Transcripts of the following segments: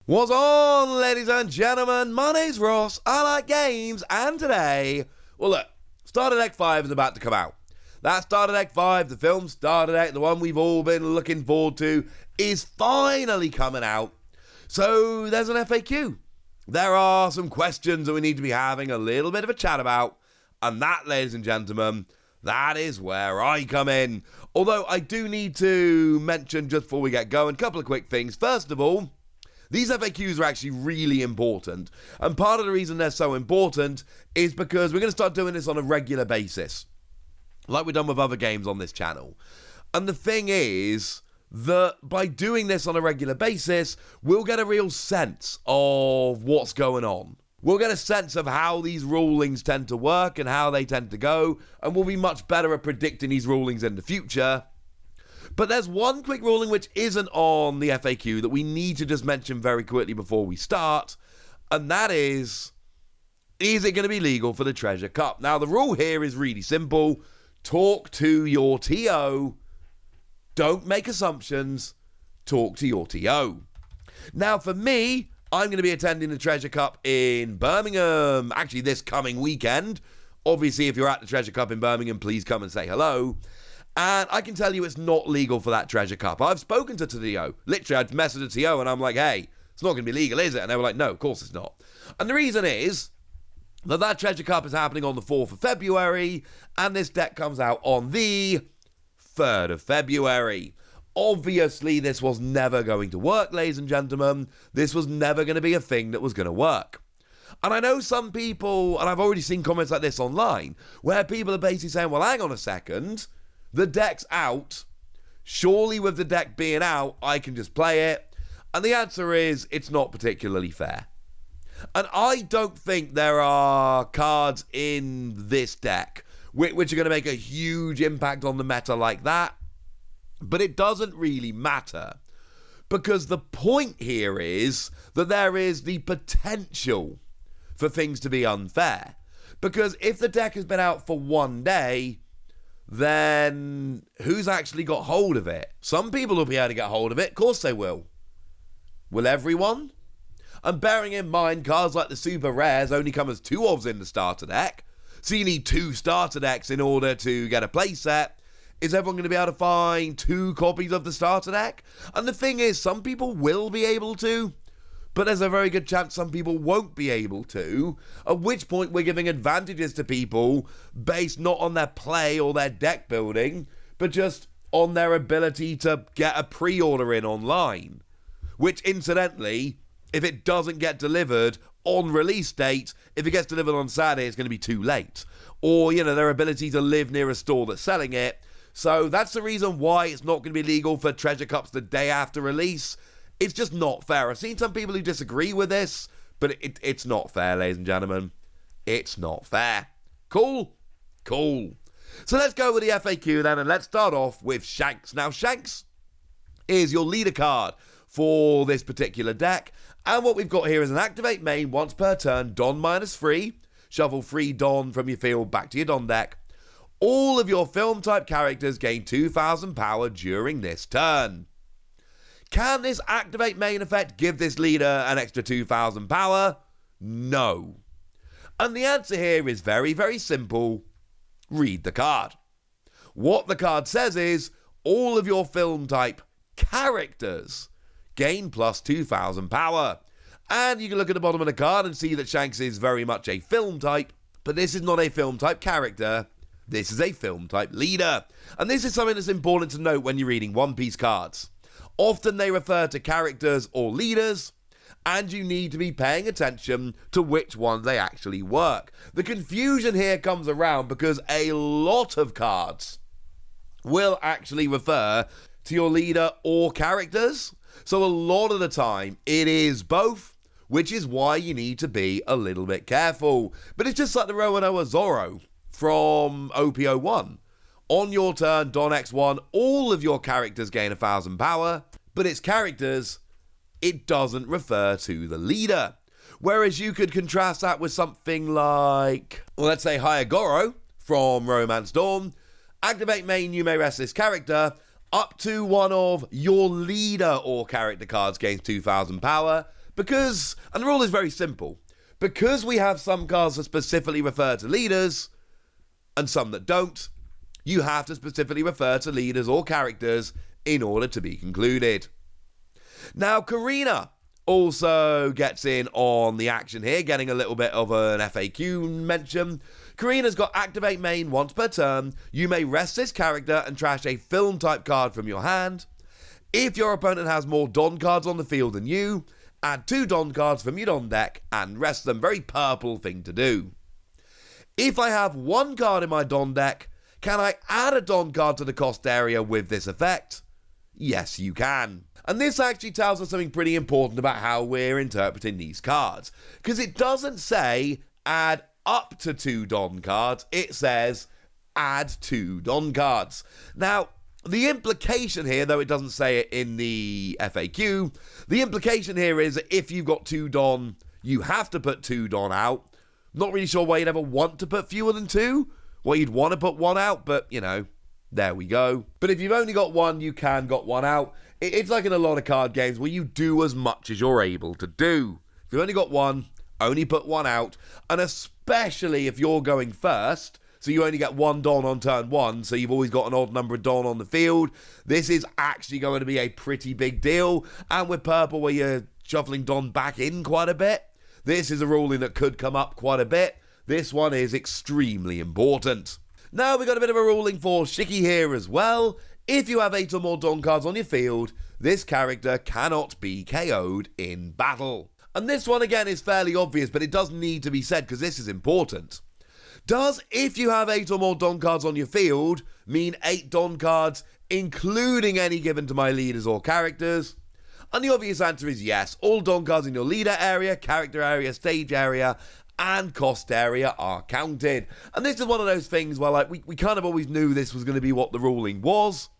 What's on, ladies and gentlemen? My name's Ross, I like games, and today, well look, Starter Deck 5 is about to come out. That Starter Deck 5, the film Starter Deck, the one we've all been looking forward to, is finally coming out. So there's an FAQ. There are some questions that we need to be having a little bit of a chat about, and that, ladies and gentlemen, that is where I come in. Although I do need to mention, just before we get going, a couple of quick things. First of all, these FAQs are actually really important, and part of the reason they're so important is because we're going to start doing this on a regular basis, like we've done with other games on this channel. And the thing is that by doing this on a regular basis, we'll get a real sense of what's going on. We'll get a sense of how these rulings tend to work and how they tend to go, and we'll be much better at predicting these rulings in the future. But there's one quick ruling which isn't on the FAQ that we need to just mention very quickly before we start, and that is it going to be legal for the Treasure Cup? Now, the rule here is really simple. Talk to your TO. Don't make assumptions. Talk to your TO. Now, for me, I'm going to be attending the Treasure Cup in Birmingham, actually this coming weekend. Obviously, if you're at the Treasure Cup in Birmingham, please come and say hello. And I can tell you it's not legal for that Treasure Cup. I've spoken to TO. Literally, I'd messaged the TO and I'm like, hey, it's not going to be legal, is it? And they were like, no, of course it's not. And the reason is that Treasure Cup is happening on the 4th of February, and this deck comes out on the 3rd of February. Obviously, this was never going to work, ladies and gentlemen. This was never going to be a thing that was going to work. And I know some people, and I've already seen comments like this online, where people are basically saying, well, hang on a second. The deck's out. Surely with the deck being out, I can just play it. And the answer is, it's not particularly fair. And I don't think there are cards in this deck which are going to make a huge impact on the meta like that. But it doesn't really matter. Because the point here is that there is the potential for things to be unfair. Because if the deck has been out for one day, then who's actually got hold of it? Some people will be able to get hold of it. Of course they will. Will everyone? And bearing in mind, cards like the super rares only come as 2 ofs in the starter deck. So you need 2 starter decks in order to get a playset. Is everyone going to be able to find 2 copies of the starter deck? And the thing is, some people will be able to, but there's a very good chance some people won't be able to, at which point we're giving advantages to people based not on their play or their deck building, but just on their ability to get a pre-order in online. Which, incidentally, if it doesn't get delivered on release date, if it gets delivered on Saturday, it's going to be too late. Or, their ability to live near a store that's selling it. So that's the reason why it's not going to be legal for Treasure Cups the day after release. It's just not fair. I've seen some people who disagree with this, but it's not fair, ladies and gentlemen. It's not fair. Cool? Cool. So let's go with the FAQ then, and let's start off with Shanks. Now, Shanks is your leader card for this particular deck, and what we've got here is an activate main once per turn, Don -3, shuffle 3 Don from your field back to your Don deck. All of your film type characters gain 2,000 power during this turn. Can this activate main effect give this leader an extra 2,000 power? No. And the answer here is very, very simple. Read the card. What the card says is, all of your film type characters gain plus 2,000 power. And you can look at the bottom of the card and see that Shanks is very much a film type, but this is not a film type character. This is a film type leader. And this is something that's important to note when you're reading One Piece cards. Often they refer to characters or leaders, and you need to be paying attention to which ones they actually work. The confusion here comes around because a lot of cards will actually refer to your leader or characters. So a lot of the time it is both, which is why you need to be a little bit careful. But it's just like the Roanoa Zoro from OP01. On your turn, Don X1, all of your characters gain 1,000 power, but its characters, it doesn't refer to the leader. Whereas you could contrast that with something like, well, let's say Hyagoro from Romance Dawn. Activate main, you may rest this character. Up to one of your leader or character cards gains 2,000 power, Because, and the rule is very simple, because we have some cards that specifically refer to leaders and some that don't, you have to specifically refer to leaders or characters in order to be concluded. Now, Karina also gets in on the action here, getting a little bit of an FAQ mention. Karina's got activate main once per turn. You may rest this character and trash a film type card from your hand. If your opponent has more Don cards on the field than you, add 2 Don cards from your Don deck and rest them. Very purple thing to do. If I have 1 card in my Don deck, can I add a Don card to the cost area with this effect? Yes, you can. And this actually tells us something pretty important about how we're interpreting these cards. Because it doesn't say add up to 2 Don cards, it says add 2 Don cards. Now, the implication here, though it doesn't say it in the FAQ, the implication here is that if you've got 2 Don, you have to put 2 Don out. Not really sure why you'd ever want to put fewer than 2. Well, you'd want to put 1 out, but, you know, there we go. But if you've only got 1, you can got 1 out. It's like in a lot of card games where you do as much as you're able to do. If you've only got 1, only put 1 out. And especially if you're going first, so you only get 1 Don on turn 1, so you've always got an odd number of Don on the field, this is actually going to be a pretty big deal. And with purple, where you're shuffling Don back in quite a bit, this is a ruling that could come up quite a bit. This one is extremely important. Now we've got a bit of a ruling for Shiki here as well. If you have 8 or more Don cards on your field, this character cannot be KO'd in battle. And this one again is fairly obvious, but it does need to be said because this is important. Does if you have 8 or more Don cards on your field mean 8 Don cards, including any given to my leaders or characters? And the obvious answer is yes. All Don cards in your leader area, character area, stage area, and cost area are counted. And this is one of those things where like we kind of always knew this was going to be what the ruling was,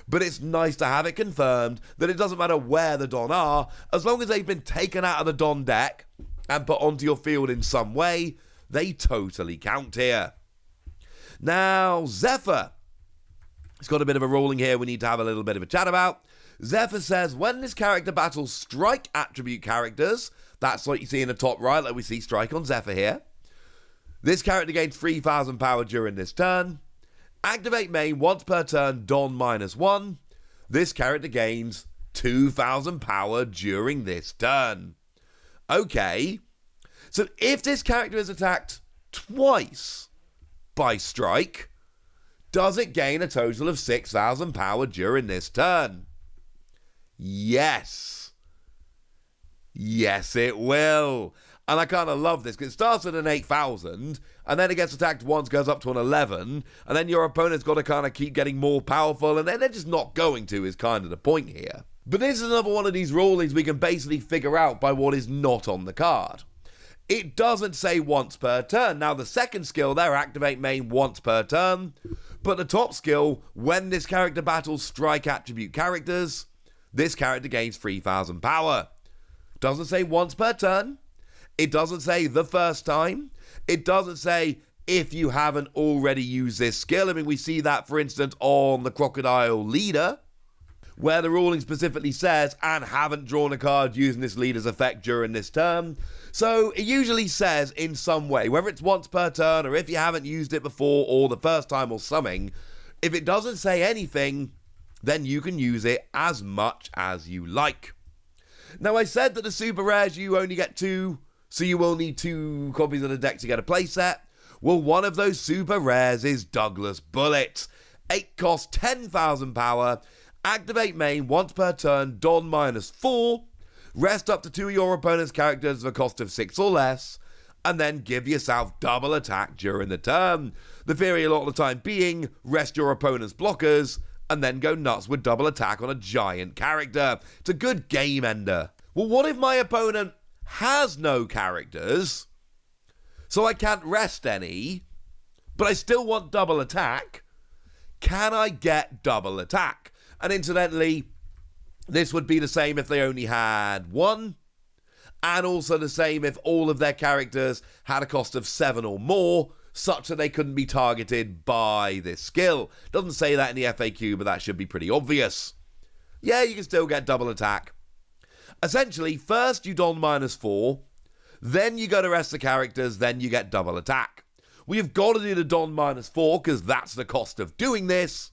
but it's nice to have it confirmed that it doesn't matter where the Don are, as long as they've been taken out of the Don deck and put onto your field in some way, they totally count here. Now, Zephyr. It's got a bit of a ruling here we need to have a little bit of a chat about. Zephyr says, when this character battles strike attribute characters, that's what you see in the top right, like we see strike on Zephyr here. This character gains 3,000 power during this turn. Activate main once per turn, Don -1. This character gains 2,000 power during this turn. Okay, so if this character is attacked twice by strike, does it gain a total of 6,000 power during this turn? Yes. Yes, it will. And I kind of love this, because it starts at an 8,000, and then it gets attacked once, goes up to an 11, and then your opponent's got to kind of keep getting more powerful, and then they're just not going to, is kind of the point here. But this is another one of these rulings we can basically figure out by what is not on the card. It doesn't say once per turn. Now, the second skill there, activate main once per turn, but the top skill, when this character battles strike attribute characters, this character gains 3,000 power. Doesn't say once per turn. It doesn't say the first time. It doesn't say if you haven't already used this skill. I mean, we see that, for instance, on the Crocodile Leader, where the ruling specifically says, and haven't drawn a card using this leader's effect during this turn. So it usually says in some way, whether it's once per turn or if you haven't used it before or the first time or something, if it doesn't say anything, then you can use it as much as you like. Now, I said that the super rares, you only get 2, so you will need 2 copies of the deck to get a playset. Well, one of those super rares is Douglas Bullet. 8 costs 10,000 power. Activate main once per turn, Don -4. Rest up to 2 of your opponent's characters at a cost of 6 or less, and then give yourself double attack during the turn. The theory a lot of the time being, rest your opponent's blockers, and then go nuts with double attack on a giant character. It's a good game ender. Well, what if my opponent has no characters, so I can't rest any, but I still want double attack? Can I get double attack? And incidentally, this would be the same if they only had 1, and also the same if all of their characters had a cost of 7 or more, such that they couldn't be targeted by this skill. Doesn't say that in the FAQ, but that should be pretty obvious. Yeah, you can still get double attack. Essentially, first you don -4, then you go to rest the characters, then you get double attack. Well, you've got to do the don -4 because that's the cost of doing this.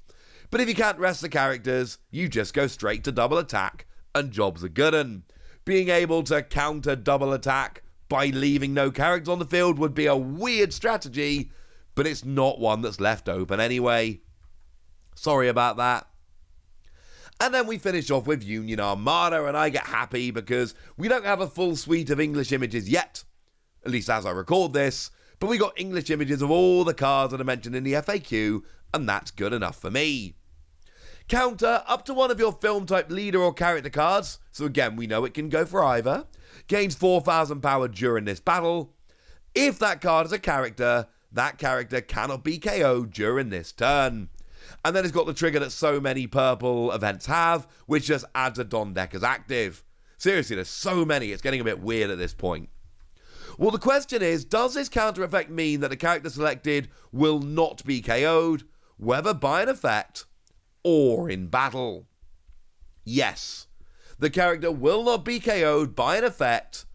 But if you can't rest the characters, you just go straight to double attack and jobs are good. And being able to counter double attack by leaving no characters on the field would be a weird strategy, but it's not one that's left open anyway. Sorry about that. And then we finish off with Union Armada, and I get happy because we don't have a full suite of English images yet, at least as I record this, but we got English images of all the cards that are mentioned in the FAQ, and that's good enough for me. Counter up to one of your film type leader or character cards, so again we know it can go for either, gains 4,000 power during this battle. If that card is a character, that character cannot be KO'd during this turn. And then it's got the trigger that so many purple events have, which just adds a Don deck as active. Seriously, there's so many, it's getting a bit weird at this point. Well, the question is, does this counter effect mean that the character selected will not be KO'd, whether by an effect or in battle? Yes, the character will not be KO'd by an effect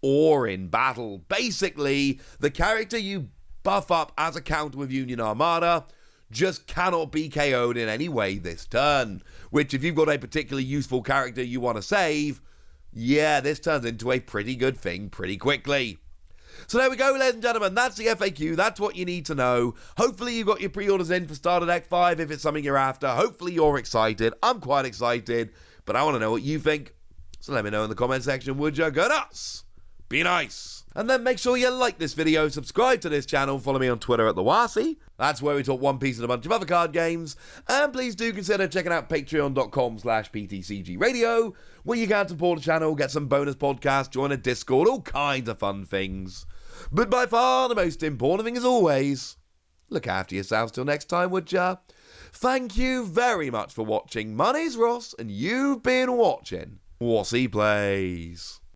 or in battle. Basically, the character you buff up as a counter with Union Armada just cannot be KO'd in any way this turn, which if you've got a particularly useful character you want to save, yeah, this turns into a pretty good thing pretty quickly. So there we go, ladies and gentlemen, that's the FAQ, that's what you need to know. Hopefully you've got your pre-orders in for Starter Deck 5 if it's something you're after. Hopefully you're excited. I'm quite excited, but I want to know what you think. So let me know in the comment section, would you? Go nuts! Be nice! And then make sure you like this video, subscribe to this channel, follow me on Twitter at TheWasi. That's where we talk One Piece and a bunch of other card games. And please do consider checking out patreon.com/PTCGradio, where you can support the channel, get some bonus podcasts, join a Discord, all kinds of fun things. But by far the most important thing as always, look after yourselves till next time, would ya? Thank you very much for watching. My name's Ross, and you've been watching Wasi Plays.